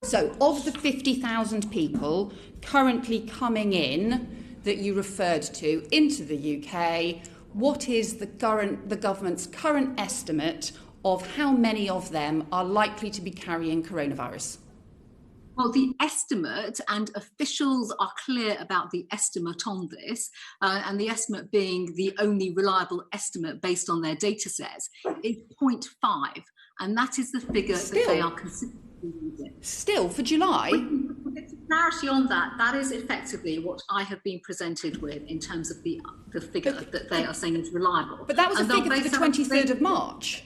So, of the 50,000 people currently coming in that you referred to into the UK, what is the government's current estimate of how many of them are likely to be carrying coronavirus? Well, the estimate, and officials are clear about the estimate on this, and the estimate being the only reliable estimate based on their data sets, is 0.5, and that is the figure that they are considering using. Still, for July? With clarity on that, that is effectively what I have been presented with in terms of the figure that they are saying is reliable. But that was a figure for the 23rd of March.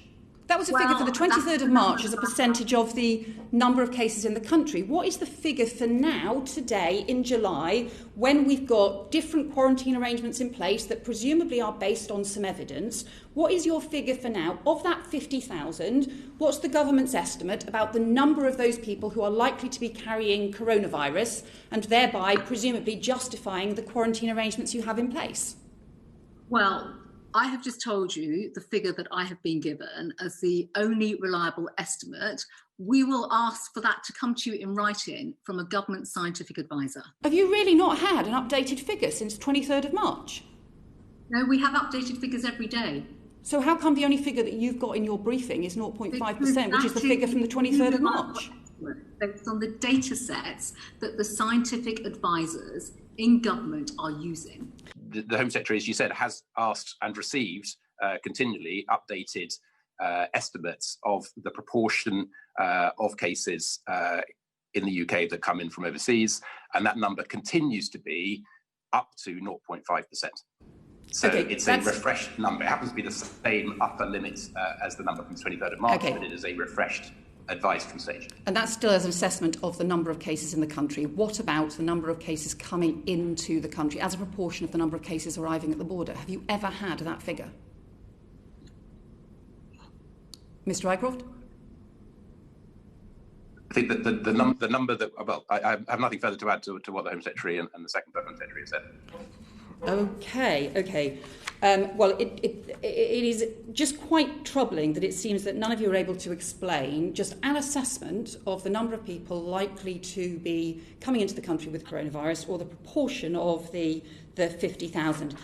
That was a figure for the 23rd of March as a percentage of the number of cases in the country. What is the figure for now, today, in July, when we've got different quarantine arrangements in place that presumably are based on some evidence? What is your figure for now? Of that 50,000, what's the government's estimate about the number of those people who are likely to be carrying coronavirus and thereby presumably justifying the quarantine arrangements you have in place? Well, I have just told you the figure that I have been given as the only reliable estimate. We will ask for that to come to you in writing from a government scientific advisor. Have you really not had an updated figure since the 23rd of March? No, we have updated figures every day. So how come the only figure that you've got in your briefing is 0.5%, which is the figure from the 23rd of March? Based on the data sets that the scientific advisors in government are using. The Home Secretary, as you said, has asked and received continually updated estimates of the proportion of cases in the UK that come in from overseas, and that number continues to be up to 0.5%. So it's a refreshed number. It happens to be the same upper limit as the number from the 23rd of March, but it is a refreshed advice from stage. And that's still as an assessment of the number of cases in the country. What about the number of cases coming into the country as a proportion of the number of cases arriving at the border? Have you ever had that figure? Mr. Rycroft? I think that the number that, well, I have nothing further to add to what the Home Secretary and the Second Home Secretary have said. Okay. Well, it is just quite troubling that it seems that none of you are able to explain just an assessment of the number of people likely to be coming into the country with coronavirus or the proportion of the 50,000.